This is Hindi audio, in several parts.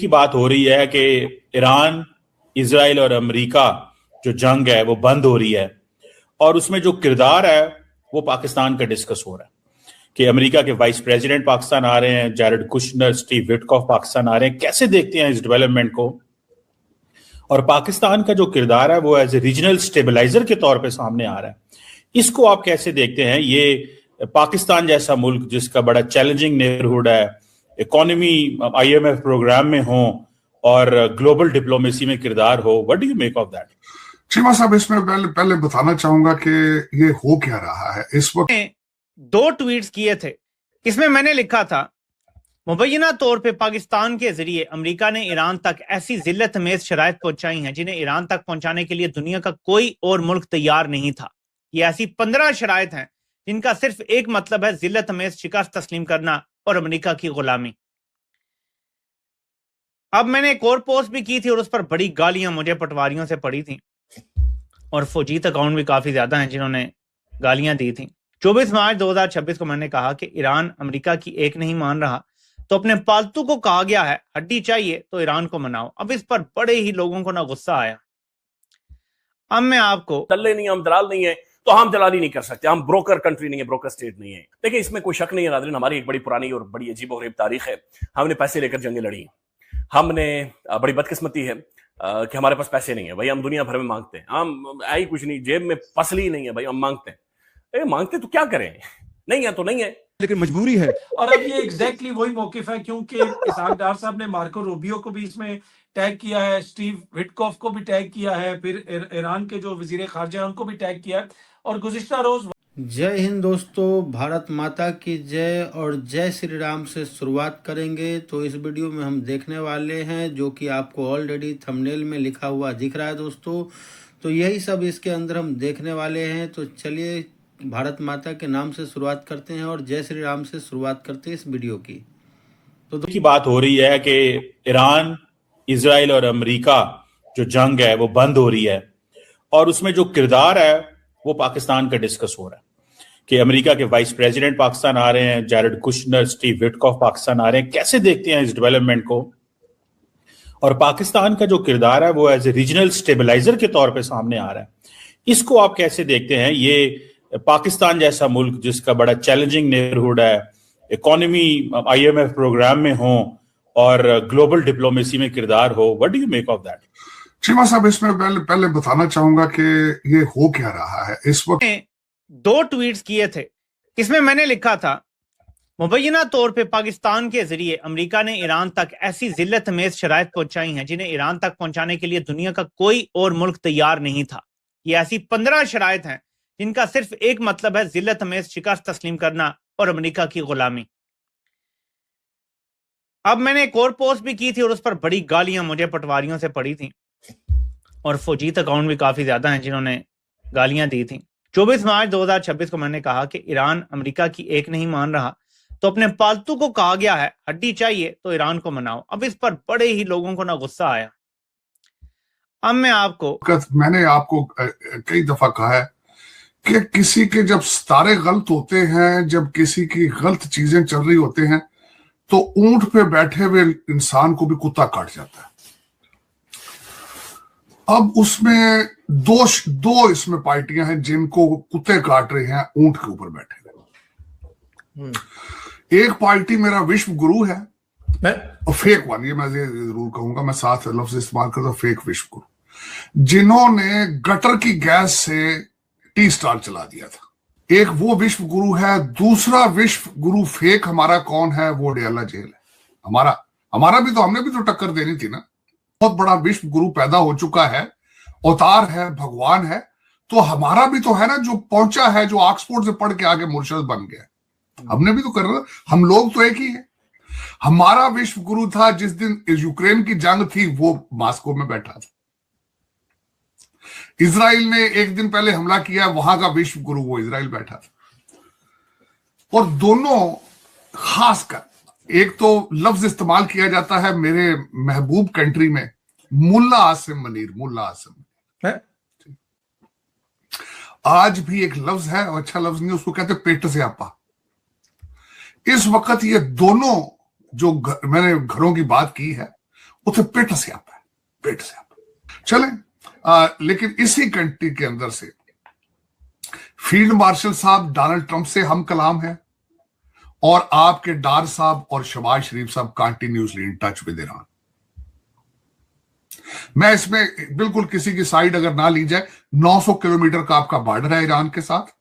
की बात हो रही है कि ईरान, इजराइल और अमेरिका जो जंग है वो बंद हो रही है, और उसमें जो किरदार है वो पाकिस्तान का डिस्कस हो रहा है कि अमेरिका के वाइस प्रेसिडेंट पाकिस्तान आ रहे हैं, Jared Kushner, Steve Witkoff Pakistan आ रहे हैं। कैसे देखते हैं इस डेवलपमेंट को? और पाकिस्तान का जो किरदार है वो एज ए रीजनल स्टेबलाइजर के तौर पे सामने आ रहा है। इसको आप कैसे देखते हैं? ये पाकिस्तान जैसा मुल्क जिसका बड़ा चैलेंजिंग नेबरहुड है, इकोनॉमी IMF प्रोग्राम में हो और ग्लोबल डिप्लोमेसी में किरदार हो, what do you make of that? Cheema साहब, इसमें पहले बताना चाहूंगा कि ये हो क्या रहा है इस वक्त। 2 ट्वीट्स किए थे। इसमें मैंने लिखा था, मुबैना तौर पे पाकिस्तान के जरिए अमेरिका ने ईरान तक ऐसी जिल्लत में शराइत पहुंचाई हैं जिन्हें ईरान तक पहुंचाने के लिए दुनिया का कोई और मुल्क तैयार नहीं था। ये ऐसी 15 शराइत हैं जिनका सिर्फ एक मतलब है, जिल्लत में शिकस्त तस्लीम करना और अमेरिका की गुलामी। अब मैंने एक और पोस्ट भी की थी और उस पर बड़ी गालियां मुझे पटवारियों से पड़ी थी, और फौजीत अकाउंट भी काफी ज्यादा हैं जिन्होंने गालियां दी थी। 24 मार्च 2026 को मैंने कहा कि ईरान अमेरिका की एक नहीं मान रहा तो अपने पालतू को कहा गया है हड्डी चाहिए तो ईरान को मनाओ। अब इस पर बड़े ही लोगों को ना गुस्सा आया। अब मैं आपको दल्ले नहीं, हम दलाल नहीं है तो हम दलाली नहीं कर सकते, हम ब्रोकर कंट्री नहीं है, ब्रोकर स्टेट नहीं है। देखिए, इसमें कोई शक नहीं है नाज़रीन, हमारी एक बड़ी पुरानी और बड़ी अजीब-ओ-गरीब तारीख है। हमने पैसे लेकर जंगें लड़ी, हमने बड़ी बदकिस्मती है कि हमारे पास पैसे नहीं है भाई, हम दुनिया भर में मांगते हैं, हम आई कुछ नहीं, जेब में पसली नहीं है भाई, हम मांगते हैं। मांगते तो क्या करें, नहीं है तो नहीं है, लेकिन मजबूरी है। और अब ये एग्जैक्टली वही मौकिफ है, क्योंकि इसहाक डार साहब ने मार्को रूबियो को भी इसमें टैग किया है, स्टीव विटकॉफ को भी टैग किया है, फिर ईरान के जो वजीर खारजा है उनको भी टैग किया है। और गुज़िश्ता रोज जय हिंद दोस्तों, भारत माता की जय और जय श्री राम से शुरुआत करेंगे। तो इस वीडियो में हम देखने वाले हैं, जो कि आपको ऑलरेडी थंबनेल में लिखा हुआ दिख रहा है दोस्तों, तो यही सब इसके अंदर हम देखने वाले हैं। तो चलिए भारत माता के नाम से शुरुआत करते हैं और जय श्री राम से शुरुआत करते हैं इस वीडियो की। तो की बात हो रही है कि ईरान, इजराइल और अमेरिका जो जंग है वो बंद हो रही है, और उसमें जो किरदार है वो पाकिस्तान का डिस्कस हो रहा है कि अमेरिका के वाइस प्रेसिडेंट पाकिस्तान आ रहे हैं, Jared Kushner, Steve Witkoff Pakistan आ रहे हैं। कैसे देखते हैं इस डेवलपमेंट को? और पाकिस्तान का जो किरदार है वो एज ए रीजनल स्टेबलाइजर के तौर पे सामने आ रहा है। इसको आप कैसे देखते हैं? ये पाकिस्तान जैसा मुल्क जिसका बड़ा चैलेंजिंग नेबरहुड है, इकोनॉमी IMF प्रोग्राम में हो और ग्लोबल डिप्लोमेसी में किरदार हो, what do you make of that? Cheema साहब, इसमें पहले बताना चाहूंगा कि ये हो क्या रहा है इस वक्त। 2 ट्वीट्स किए थे। इसमें मैंने लिखा था, मुबैना तौर पे पाकिस्तान के जरिए अमेरिका ने ईरान तक ऐसी जिल्लत में शराइत पहुंचाई हैं जिन्हें ईरान तक पहुंचाने के लिए दुनिया का कोई और मुल्क तैयार नहीं था। ये ऐसी 15 शराइत हैं जिनका सिर्फ एक मतलब है, जिल्लत में शिकस्त तस्लीम करना और अमेरिका की गुलामी। अब मैंने एक और पोस्ट भी की थी और उस पर बड़ी गालियां मुझे पटवारियों से पड़ी थी, और फौजीत अकाउंट भी काफी ज्यादा हैं जिन्होंने गालियां दी थी। 24 मार्च 2026 को मैंने कहा कि ईरान अमेरिका की एक नहीं मान रहा तो अपने पालतू को कहा गया है हड्डी चाहिए तो ईरान को मनाओ। अब इस पर बड़े ही लोगों को ना गुस्सा आया। अब मैंने आपको कई दफा कहा है कि किसी के जब सितारे गलत होते हैं, जब किसी की गलत चीजें चल रही होते हैं, तो ऊंट पे बैठे हुए इंसान को भी कुत्ता काट जाता है। अब उसमें दो इसमें पार्टियां हैं जिनको कुत्ते काट रहे हैं ऊंट के ऊपर बैठे हुए। एक पार्टी मेरा विश्व गुरु है, और फेक वन, ये मैं जरूर कहूंगा, मैं साथ लफ्ज इस्तेमाल करता हूं, फेक विश्व गुरु, जिन्होंने गटर की गैस से टी स्टार चला दिया था। एक वो विश्व गुरु है। दूसरा विश्व गुरु फेक हमारा कौन है? वो डेला जेल है। हमारा भी तो, हमने भी तो टक्कर देनी थी ना। बहुत बड़ा विश्व गुरु पैदा हो चुका है, अवतार है, भगवान है, तो हमारा भी तो है ना, जो पहुंचा है, जो ऑक्सफोर्ड से पढ़ के आगे मुर्शद बन गया। हमने भी तो कर रहा, हम लोग तो एक ही है। हमारा विश्व गुरु था जिस दिन यूक्रेन की जंग थी, वो मॉस्को में बैठा था। इजराइल ने एक दिन पहले हमला किया, वहां का विश्व गुरु वो इजराइल बैठा था। और दोनों, खासकर एक तो लफ्ज इस्तेमाल किया जाता है मेरे महबूब कंट्री में, मुल्ला आसिम मनीर, मुल्ला आसिम। आज भी एक लफ्ज है, और अच्छा लफ्ज नहीं, उसको कहते पेट से आपा। इस वक्त ये दोनों जो मैंने घरों की बात की है, उसे पेट से आता है, पेट से आता है। चले लेकिन इसी कंट्री के अंदर से फील्ड मार्शल साहब डोनाल्ड ट्रंप से हम कलाम है, और आपके डार साहब और शहबाज शरीफ साहब continuously in touch with Iran. मैं इसमें बिल्कुल किसी की साइड अगर ना ली जाए, 900 किलोमीटर का आपका बॉर्डर है ईरान के साथ।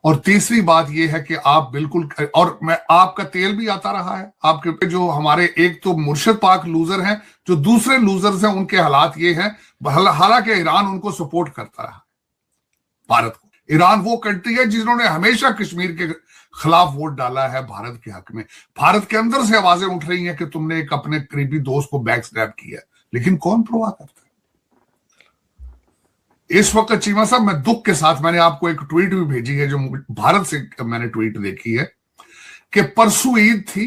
और तीसरी बात यह है कि आप बिल्कुल, और मैं आपका तेल भी आता रहा है आपके, जो हमारे एक तो मुर्शिद पाक लूजर हैं, जो दूसरे लूजर्स हैं, उनके हालात ये हैं। हालांकि ईरान उनको सपोर्ट करता रहा भारत को। ईरान वो कंट्री है जिन्होंने हमेशा कश्मीर के खिलाफ वोट डाला है भारत के हक में। भारत के अंदर से आवाजें उठ रही हैं कि तुमने एक अपने करीबी दोस्त को बैक स्टैप किया, लेकिन कौन परवाह करता है इस वक्त? चीमा साहब, मैं दुख के साथ, मैंने आपको एक ट्वीट भी भेजी है जो भारत से मैंने ट्वीट देखी है कि परसों ईद थी।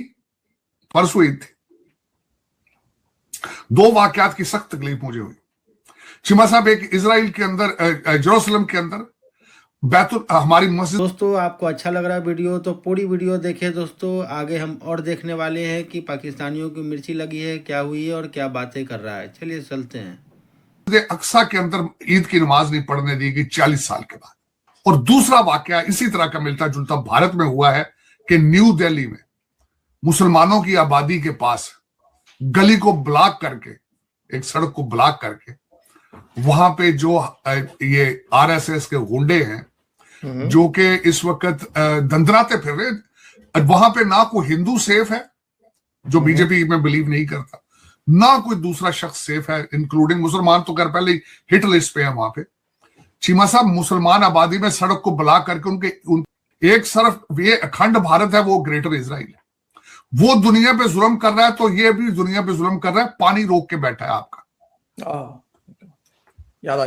2 वाकयात की सख्त तकलीफ मुझे हुई चीमा साहब। एक इजराइल के अंदर, जेरूसलम के अंदर बैतुल हमारी मस्जिद। दोस्तों आपको अच्छा लग रहा है वीडियो तो पूरी वीडियो देखिए दोस्तों। आगे हम और देखने वाले हैं कि पाकिस्तानियों की मिर्ची लगी है, क्या हुई है और क्या बातें कर रहा है। चलिए चलते हैं। अक्सा के अंदर ईद की नमाज नहीं पढ़ने दी गई 40 साल के बाद। और दूसरा वाकया इसी तरह का मिलता जुलता भारत में हुआ है कि न्यू दिल्ली में मुसलमानों की आबादी के पास गली को ब्लॉक करके, एक सड़क को ब्लॉक करके, वहां पे जो ये आरएसएस के गुंडे हैं जो कि इस वक्त दंदनाते फिर रहे, वहां पे ना कोई हिंदू सेफ है जो बीजेपी में बिलीव नहीं करता, ना कोई दूसरा शख्स सेफ है, इंक्लूडिंग मुसलमान तो कर पहले हिट लिस्ट पे है वहां पे। चीमा साहब, मुसलमान आबादी में सड़क को ब्लॉक करके एक तरफ ये अखंड भारत है, वो ग्रेटर इजराइल है, वो दुनिया पे जुल्म कर रहा है, तो ये भी दुनिया पे जुल्म कर रहा है। पानी रोक के बैठा है आपका,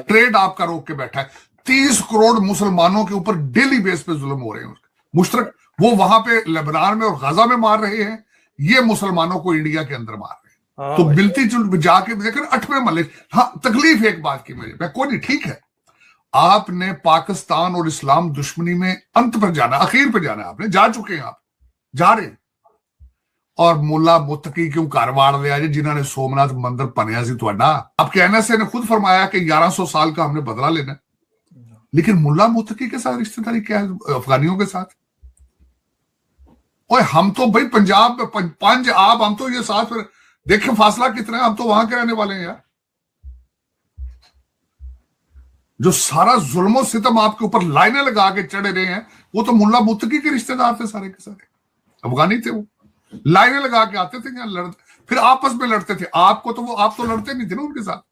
ट्रेड आपका रोक के बैठा है। 30 करोड़ मुसलमानों के ऊपर डेली बेस पे जुल्म हो रहे हैं मुश्तरक। वो वहां पे लेबनान में और गाजा में मार रहे हैं, ये मुसलमानों को इंडिया के अंदर मार रहे हैं। तो मिलती जुल जाके देखकर 8वें मल्ले। हाँ, तकलीफ एक बात की मुझे, मैं कोई नहीं, ठीक है, आपने पाकिस्तान और इस्लाम दुश्मनी में अंत पर जाना, आखिर पर जाना, आपने जा चुके हैं, आप जा रहे हैं। और मुला मुत्तकी क्यों घर वाड़ लिया जी जिन्होंने सोमनाथ मंदिर पनिया सी तुहाडा। आपके एनएसए ने खुद फरमाया कि 1100 साल का हमने बदला लेना, लेकिन मुल्ला मुत्तकी के साथ रिश्तेदारी क्या है अफगानियों के साथ? और हम तो भाई पंजाब पंजाब, हम तो ये साथ देखें फासला कितना है, हम तो वहां के रहने वाले हैं यार। जो सारा जुल्म सितम आपके ऊपर लाइनें लगा के चढ़े रहे हैं, वो तो मुल्ला मुत्तकी के रिश्तेदार थे, सारे के सारे अफगानी थे। वो लाइनें लगा के आते थे, यहाँ लड़ते, फिर आपस में लड़ते थे। आपको तो वो, आप तो लड़ते नहीं थे ना उनके साथ,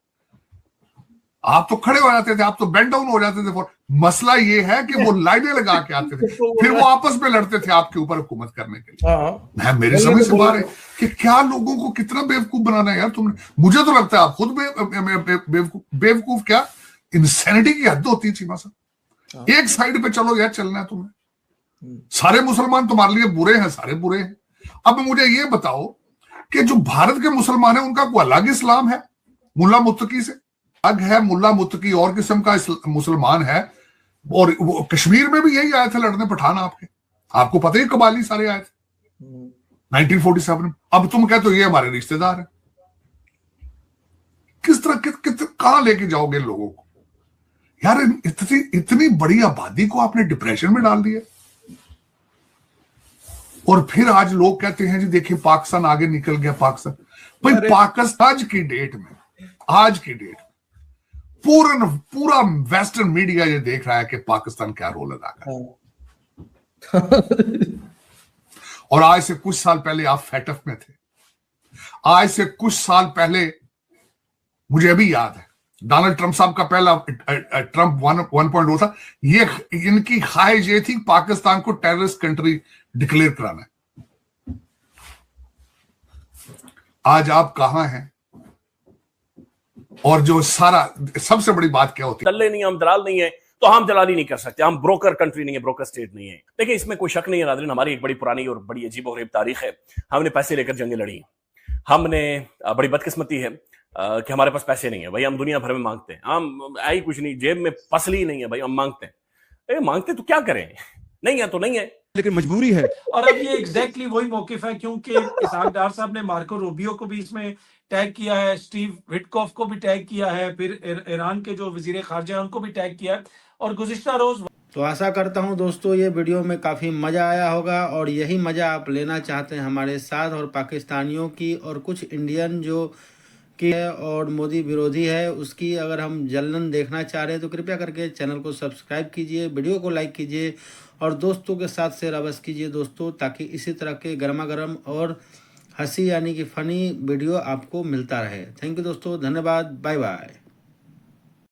आप तो खड़े हो जाते थे, आप तो बेंड डाउन हो जाते थे। मसला ये है कि वो लाइनें लगा के आते थे, फिर वो आपस में लड़ते थे आपके ऊपर हुकूमत करने के लिए। मैं मेरे समझ से बाहर है कि क्या लोगों को कितना बेवकूफ बनाना है यार तुमने। मुझे तो लगता है आप खुद बेवकूफ, क्या इंसैनिटी की हद होती है चीमा साहब। एक साइड पे चलो यार, चलना है तुम्हें। सारे मुसलमान तुम्हारे लिए बुरे हैं, सारे बुरे हैं। अब मुझे ये बताओ कि जो भारत के मुसलमान है उनका कोई अलग इस्लाम है मुल्ला मुत्तकी से? अलग है। मुल्ला मुत्तकी और किस्म का मुसलमान है। और वो कश्मीर में भी यही आए थे लड़ने पठान, आपको पता ही, कबाली सारे आए थे 1947 में। अब तुम कहते हो ये हमारे रिश्तेदार है। किस तरह कहां लेके जाओगे लोगों को यार? इतनी बड़ी आबादी को आपने डिप्रेशन में डाल दिया। और फिर आज लोग कहते हैं जी देखिए पाकिस्तान आगे निकल गया। पाकिस्तान भाई, पाकिस्तान आज की डेट पूरा वेस्टर्न मीडिया ये देख रहा है कि पाकिस्तान क्या रोल अदा कर रहा है। और आज से कुछ साल पहले आप फैटफ में थे। आज से कुछ साल पहले, मुझे अभी याद है, डोनाल्ड ट्रंप साहब का पहला ट्रंप 1.0 था। ये इनकी ख्वाहिश ये थी पाकिस्तान को टेररिस्ट कंट्री डिक्लेयर कराना है। आज आप कहां हैं? और जो सारा सबसे बड़ी बात क्या होती है, दल्ले नहीं, हम दलाल नहीं है, तो हम दलाली नहीं कर सकते। हम ब्रोकर कंट्री नहीं है, ब्रोकर स्टेट नहीं है। देखिए, इसमें कोई शक नहीं है नाज़रीन, हमारी एक बड़ी पुरानी और बड़ी अजीबोगरीब तारीख है। हमने पैसे लेकर जंगें लड़ी। हमने बड़ी बदकिस्मती है कि हमारे पास पैसे नहीं है भाई। हम दुनिया भर में मांगते हैं, हम आई कुछ नहीं, जेब में पसली नहीं है भाई, हम मांगते हैं। मांगते तो क्या करें? नहीं है तो नहीं है। लेकिन मजबूरी है। और अब ये एग्जैक्टली वही मौकिफ है, क्योंकि इसहाक डार साहब ने मार्को रूबियो को भी इसमें टैग किया है, स्टीव विटकॉफ को भी टैग किया है, फिर ईरान के जो वजीर खारजा हैं उनको भी टैग किया है। और गुज़िश्ता रोज तो आशा करता हूं दोस्तों ये वीडियो में काफ़ी मज़ा आया होगा, और यही मज़ा आप लेना चाहते हैं हमारे साथ और पाकिस्तानियों की और कुछ इंडियन जो की है और मोदी विरोधी है उसकी अगर हम जलन देखना चाह रहे हैं तो कृपया करके चैनल को सब्सक्राइब कीजिए, वीडियो को लाइक कीजिए और दोस्तों के साथ शेयर अवश्य कीजिए दोस्तों, ताकि इसी तरह के गर्मा गर्म और हंसी यानी कि फ़नी वीडियो आपको मिलता रहे। थैंक यू दोस्तों, धन्यवाद, बाय बाय।